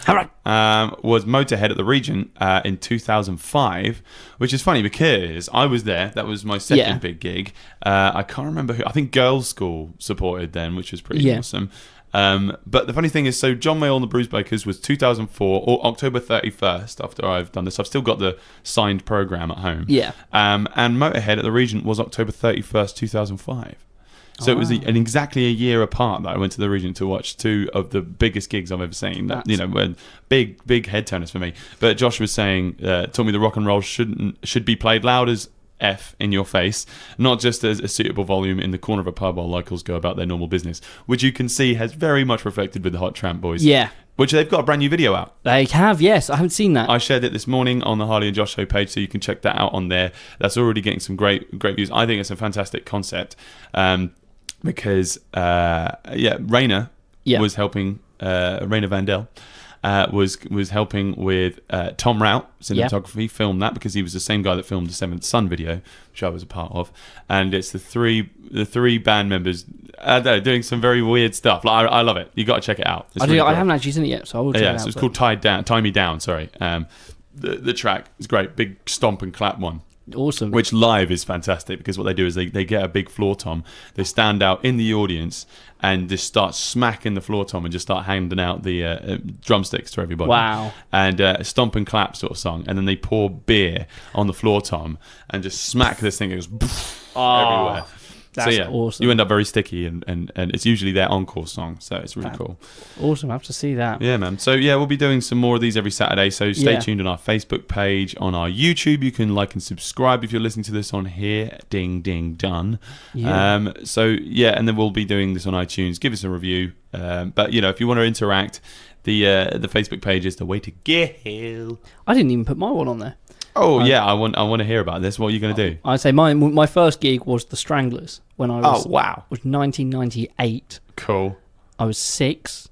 Motorhead at the Regent in 2005, which is funny because I was there. That was my second big gig. I can't remember who. I think Girls' School supported then, which was pretty awesome. But the funny thing is, so John Mayall and the Blues Breakers was 2004 or October 31st. After I've done this, I've still got the signed program at home. Yeah. And Motorhead at the Regent was October 31st, 2005. So it was exactly a year apart that I went to the Regent to watch two of the biggest gigs I've ever seen. Big head turners for me. But Josh was saying, told me the rock and roll should be played loud as F in your face, not just as a suitable volume in the corner of a pub while locals go about their normal business, which you can see has very much reflected with the Hot Tramp Boys. Yeah. Which they've got a brand new video out. They have, yes. I haven't seen that. I shared it this morning on the Harley and Josh show page, so you can check that out on there. That's already getting some great views. I think it's a fantastic concept because, Rayna was helping, Rayna Vandel. Was helping with Tom Rout cinematography, film that because he was the same guy that filmed the Seventh Son video, which I was a part of, and it's the three band members doing some very weird stuff. Like, I love it. You got to check it out. I haven't actually seen it yet, so I will check it out. So it's called Tie Me Down. Sorry, the track is great, big stomp and clap one. Awesome. Which live is fantastic because what they do is they get a big floor tom, they stand out in the audience and just start smacking the floor tom and just start handing out the drumsticks to everybody. Wow. And a stomp and clap sort of song, and then they pour beer on the floor tom and just smack this thing. It goes everywhere. That's awesome. You end up very sticky, and it's usually their encore song, so it's really cool. Awesome, I have to see that. Yeah, man. So we'll be doing some more of these every Saturday, so stay tuned on our Facebook page, on our YouTube. You can like and subscribe if you're listening to this on here. Ding, ding, done. Yeah. And then we'll be doing this on iTunes. Give us a review. But, if you want to interact, the Facebook page is the way to go. I didn't even put my one on there. Oh yeah, I want to hear about this. What are you going to do? I'd say my first gig was the Stranglers when I was. Oh wow! Was 1998. Cool. I was 6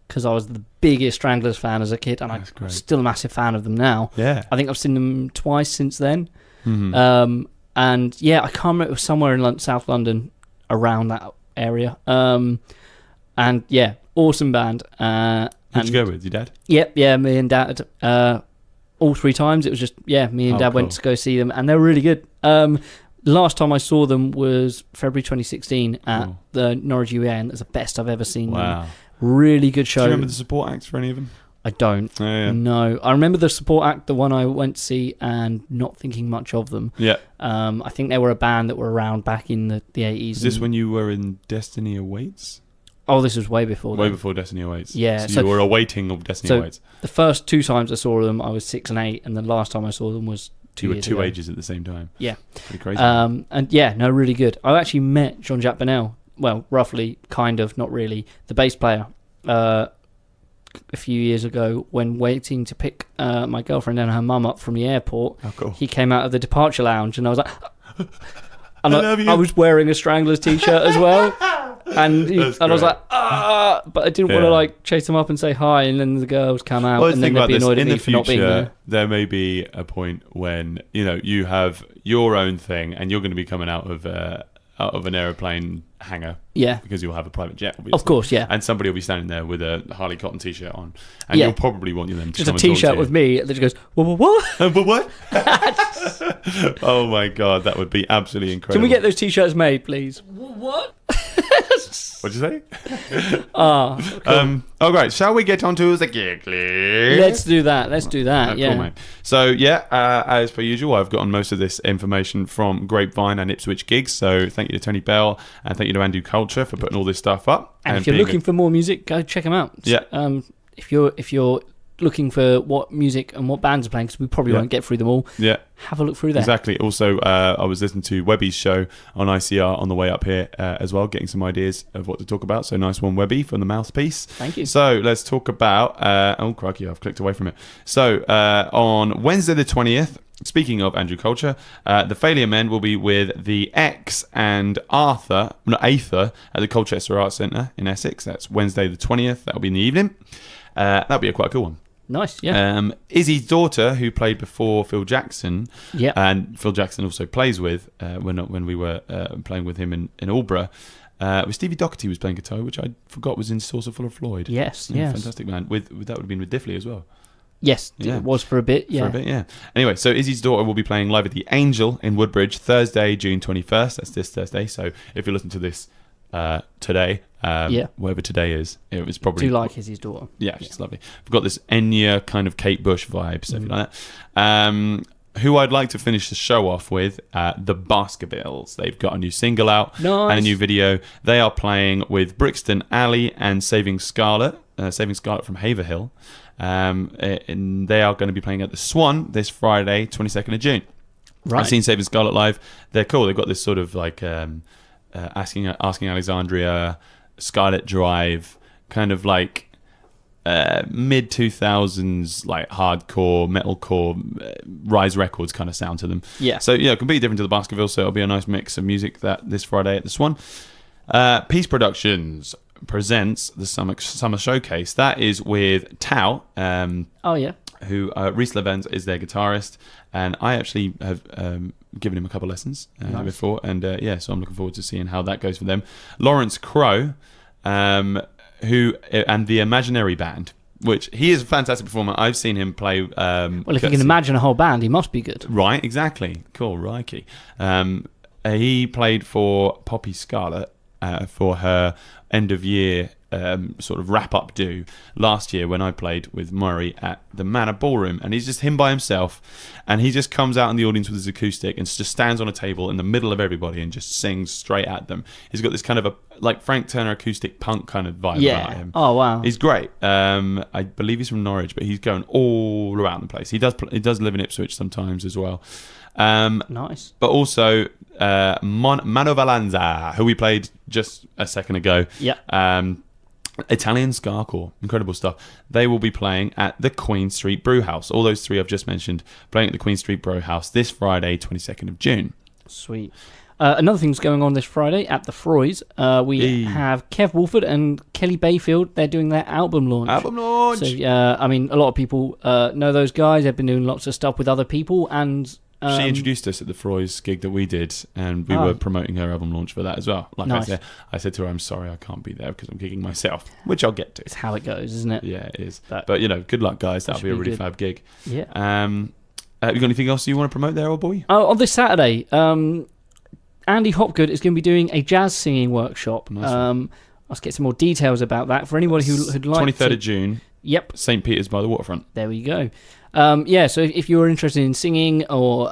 because I was the biggest Stranglers fan as a kid, and I'm still a massive fan of them now. Yeah. I think I've seen them twice since then. Mm-hmm. And I can't remember. It was somewhere in South London, around that area. Awesome band. Who'd you go with? Your dad? Yep. Yeah, me and Dad. all 3 times. It was just, me and Dad cool. went to go see them, and they were really good. Last time I saw them was February 2016 at the Norwich UEN. It's the best I've ever seen them. Really good show. Do you remember the support acts for any of them? I don't. Oh, yeah. No. I remember the support act, the one I went to see, and not thinking much of them. Yeah. I think they were a band that were around back in the 80s. Is this when you were in Destiny Awaits? Oh, this was way before Way then. before Destiny Awaits. Yeah. So you were awaiting of Destiny Awaits. The first 2 times I saw them, I was 6 and 8, and the last time I saw them was 2 years ago. You were 2 ages at the same time. Yeah. Pretty crazy. Really good. I actually met Jean-Jacques Bonnel, well, roughly, kind of, not really, the bass player, a few years ago when waiting to pick my girlfriend and her mum up from the airport. Oh, cool. He came out of the departure lounge, and I was like... And I love you. I was wearing a Stranglers t-shirt as well. And I was like, but I didn't want to like chase him up and say hi, and then the girls come out, and then they'd be annoyed at me for not being there. There may be a point when you have your own thing, and you're going to be coming out of an aeroplane hangar, because you'll have a private jet, obviously. Of course, yeah. And somebody will be standing there with a Harley Cotton t-shirt on, and you'll probably want them to just come a t-shirt with me that just goes what? What? Oh my god, that would be absolutely incredible. Can we get those t-shirts made, please? What? What'd you say? Cool. All right, shall we get on to the gig list? Let's do that. Yeah. Cool, mate. So, as per usual, I've gotten most of this information from Grapevine and Ipswich gigs. So, thank you to Tony Bell and thank you to Andrew Culture for putting all this stuff up. And if you're looking for more music, go check them out. Yeah. If you're looking for what music and what bands are playing, because we probably won't get through them all. Yeah. Have a look through there. Exactly. Also, I was listening to Webby's show on ICR on the way up here as well, getting some ideas of what to talk about. So nice one, Webby, from the Mouthpiece. Thank you. So let's talk about... oh, crikey, I've clicked away from it. So on Wednesday the 20th, speaking of Andrew Culture, the Failure Men will be with the X and Aether at the Colchester Arts Centre in Essex. That's Wednesday the 20th. That'll be in the evening. That'll be quite a cool one. Nice, yeah. Izzy's daughter, who played before Phil Jackson, and Phil Jackson also plays with, when we were playing with him in Aldborough, with Stevie Doherty was playing guitar, which I forgot was in Saucer Full of Floyd. Yes. Fantastic man. That would have been with Diffley as well. Yes, it was for a bit, yeah. For a bit, yeah. Anyway, so Izzy's daughter will be playing live at the Angel in Woodbridge Thursday, June 21st. That's this Thursday. So if you listen to this today, whatever today is, it was probably... Do you like Izzy's daughter? Yeah, she's lovely. We've got this Enya kind of Kate Bush vibe, so if you like that. Who I'd like to finish the show off with, the Baskervilles. They've got a new single out and a new video. They are playing with Brixton Alley and Saving Scarlet from Haverhill. And they are going to be playing at the Swan this Friday, 22nd of June. Right. I've seen Saving Scarlet live. They're cool. They've got this sort of like... Asking Alexandria, Scarlet Drive, kind of like mid 2000s like hardcore, metalcore, Rise Records kind of sound to them. Yeah. So completely different to the Baskerville. So it'll be a nice mix of music that this Friday at the Swan. Peace Productions presents the summer showcase. That is with Tao. Who Reese Levens is their guitarist, and I actually have given him a couple lessons before, and so I'm looking forward to seeing how that goes for them. Lawrence Crowe, and the Imaginary Band, which he is a fantastic performer. I've seen him play. Well, if you can imagine a whole band, he must be good. Right, exactly. Cool, Reiki. He played for Poppy Scarlett for her end of year sort of wrap-up do last year when I played with Murray at the Manor Ballroom, and he's just him by himself, and he just comes out in the audience with his acoustic and just stands on a table in the middle of everybody and just sings straight at them. He's got this kind of a like Frank Turner acoustic punk kind of vibe about him. Oh wow, he's great. I believe he's from Norwich, but he's going all around the place. He does live in Ipswich sometimes as well. Nice. But also Mano Valanza, who we played just a second ago. Yeah. Italian Scarcore, incredible stuff. They will be playing at the Queen Street Brewhouse. All those three I've just mentioned playing at the Queen Street Brewhouse this Friday, 22nd of June. Sweet. Another thing's going on this Friday at the Froys. We have Kev Wolford and Kelly Bayfield. They're doing their album launch. So, a lot of people know those guys. They've been doing lots of stuff with other people, and She introduced us at the Froy's gig that we did, and we were promoting her album launch for that as well. Like Nice. I said to her, I'm sorry I can't be there because I'm gigging myself, which I'll get to. It's how it goes, isn't it? Yeah, it is. But Good luck, guys. That'll should be a be really good. fab gig. Yeah. Have you got anything else you want to promote there, old boy? Oh, on this Saturday, Andy Hopgood is going to be doing a jazz singing workshop. Nice one. I'll get some more details about that for anybody who'd like 23rd to. of June. Yep. St. Peter's by the waterfront. There we go. So if you're interested in singing or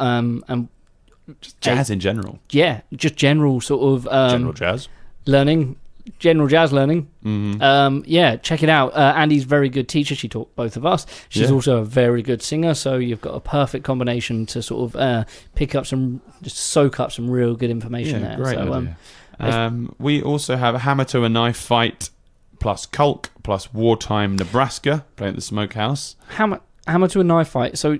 Just jazz in general. just general sort of General jazz. learning, general jazz learning. Mm-hmm. Check it out. Andy's a very good teacher. She taught both of us. She's also a very good singer, so you've got a perfect combination to sort of just soak up some real good information there. Great So, idea. We also have a Hammer to a Knife fight plus Culk plus Wartime Nebraska playing at the Smokehouse. Hammer to a knife fight. So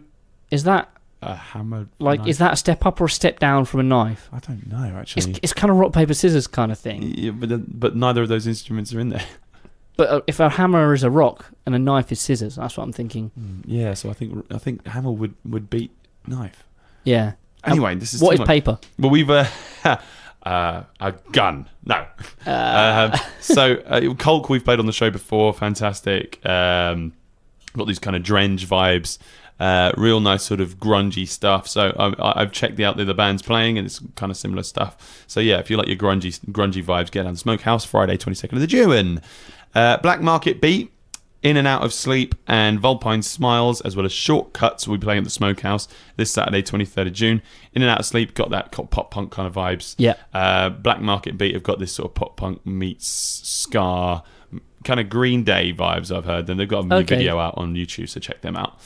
is that A hammer like is that a step up or a step down from a knife? I don't know actually. It's kind of rock paper scissors kind of thing. Yeah, but neither of those instruments are in there. But if a hammer is a rock and a knife is scissors, that's what I'm thinking. Yeah, so I think hammer would beat knife. Yeah. Anyway, this is what too is much. paper? Well, we've a gun. No. Culk we've played on the show before. Fantastic. Got these kind of drenge vibes. Real nice sort of grungy stuff. So I've checked out the band's playing, and it's kind of similar stuff. So yeah, if you like your grungy vibes, get down to Smokehouse Friday 22nd of June. Black Market Beat, In and Out of Sleep, and Vulpine Smiles, as well as Shortcuts will be playing at the Smokehouse this Saturday 23rd of June. In and Out of Sleep got that pop punk kind of vibes. Yeah. Black Market Beat have got this sort of pop punk meets ska, kind of Green Day vibes I've heard. Then they've got a new video out on YouTube, so check them out.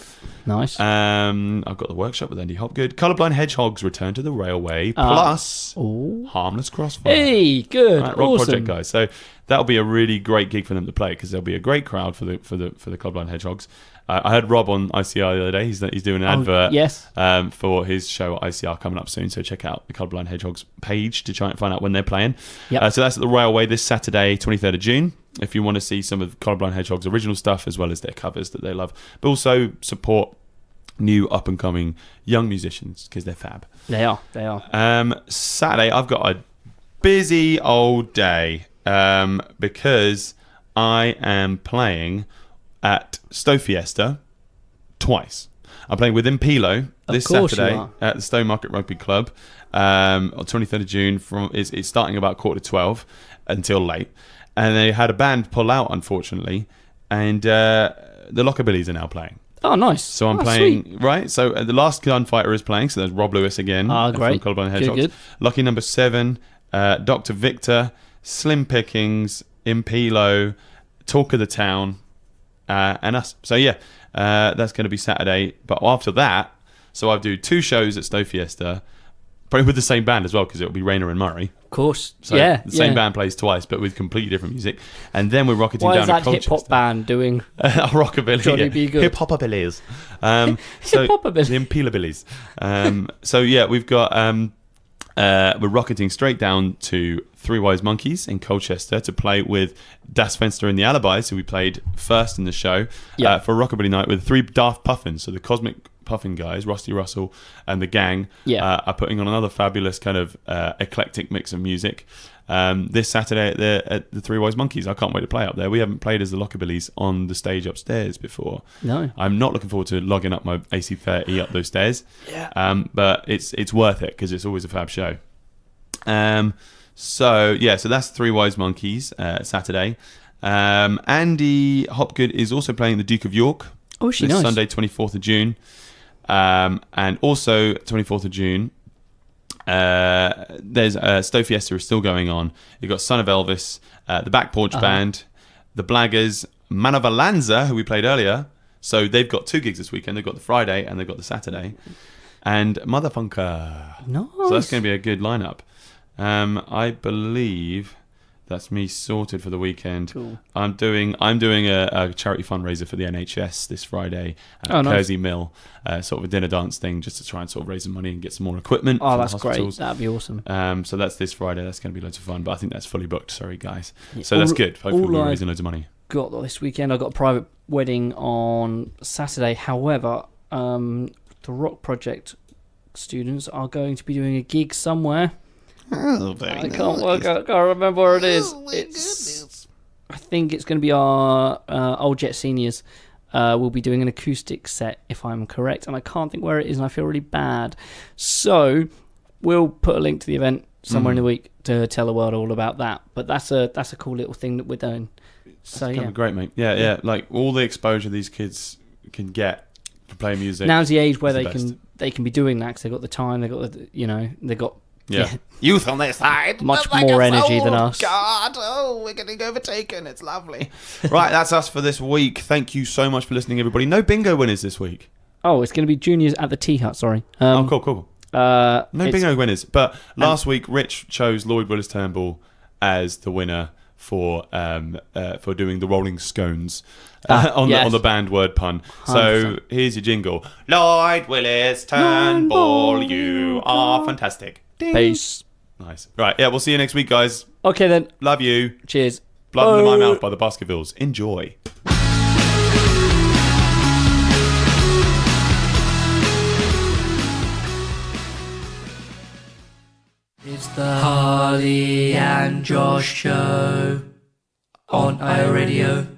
Nice. I've got the workshop with Andy Hopgood. Colourblind Hedgehogs return to the railway, plus Harmless Crossfire. Hey, good, Rock awesome. project guys. So that'll be a really great gig for them to play because there'll be a great crowd for the Colourblind Hedgehogs. I heard Rob on ICR the other day. He's doing an advert for his show at ICR coming up soon. So check out the Colourblind Hedgehogs page to try and find out when they're playing. Yep. So that's at the Railway this Saturday, 23rd of June. If you want to see some of Colourblind Hedgehogs' original stuff as well as their covers that they love, but also support new up and coming young musicians because they're fab. They are. Saturday, I've got a busy old day because I am playing at Stowe Fiesta twice. I'm playing with Impilo this Saturday at the Stowe Market Rugby Club on 23rd of June. It's starting about 11:45 until late. And they had a band pull out, unfortunately, and the Lockerbillies are now playing. Oh, nice. So I'm playing, sweet. right? So the Last Gunfighter is playing, so there's Rob Lewis again. Great. From Colourblind Hedgehogs. Good. Lucky Number 7, Dr. Victor, Slim Pickings, Impilo, Talk of the Town, and us. So yeah, that's going to be Saturday. But after that, so I do 2 shows at Stowe Fiesta, probably with the same band as well, because it'll be Rayna and Murray. Of course. So the same band plays twice, but with completely different music. And then we're rocketing Why down is to that Colchester. hip hop band doing Rockabilly? Johnny B. Good? Hip Hopabillies. Hip-Hopabillies. The Impila-billies. So yeah, we've got we're rocketing straight down to Three Wise Monkeys in Colchester to play with Das Fenster and the Alibis, who we played first in the show for Rockabilly Night with 3 Daft Puffins. So the Cosmic Puffin guys, Rusty Russell and the gang, are putting on another fabulous kind of eclectic mix of music this Saturday at the Three Wise Monkeys. I can't wait to play up there. We haven't played as the Lockerbillies on the stage upstairs before. No. I'm not looking forward to logging up my AC30 up those stairs. But it's worth it because it's always a fab show. So that's Three Wise Monkeys Saturday. Andy Hopgood is also playing the Duke of York. Oh, she this nice. Sunday, 24th of June. And also 24th of June, there's Stowe Fiesta is still going on. You've got Son of Elvis, the Back Porch Band, the Blaggers, Manovalanza, who we played earlier. So they've got 2 gigs this weekend. They've got the Friday and they've got the Saturday. And Motherfunker. Nice. So that's going to be a good lineup. I believe that's me sorted for the weekend. Cool. I'm doing a charity fundraiser for the NHS this Friday at Kersey Mill, sort of a dinner dance thing, just to try and sort of raise some money and get some more equipment. Oh, for that's the hospitals. great. That'd be awesome. So that's this Friday. That's going to be loads of fun, but I think that's fully booked. Sorry, guys. So that's good. Hopefully we'll be raising loads of money. Got this weekend. I got a private wedding on Saturday. However, the Rock Project students are going to be doing a gig somewhere. Oh, very I can't remember where it is. I think it's going to be our Old Jet seniors. We'll be doing an acoustic set, if I'm correct, and I can't think where it is, and I feel really bad. So we'll put a link to the event somewhere in the week to tell the world all about that. But that's a cool little thing that we're doing. So That's great, mate. Yeah. Like all the exposure these kids can get for playing music. Now's the age where they can be doing that because they've got the time, they've got Youth on their side. much more energy than us. God, we're getting overtaken. It's lovely. Right, that's us for this week. Thank you so much for listening, everybody. No bingo winners this week. Oh, it's going to be juniors at the Tea Hut. Sorry. Cool. No bingo winners. But last week, Rich chose Lloyd Willis Turnbull as the winner for doing the Rolling Scones on the band word pun. 100%. So here's your jingle. Lloyd Willis Turnbull, you are fantastic. Ding. Peace. Nice. Right, yeah, we'll see you next week, guys. Okay then. Love you. Cheers. Blood into My Mouth by the Baskervilles. Enjoy. It's the Harley and Josh show on iRadio.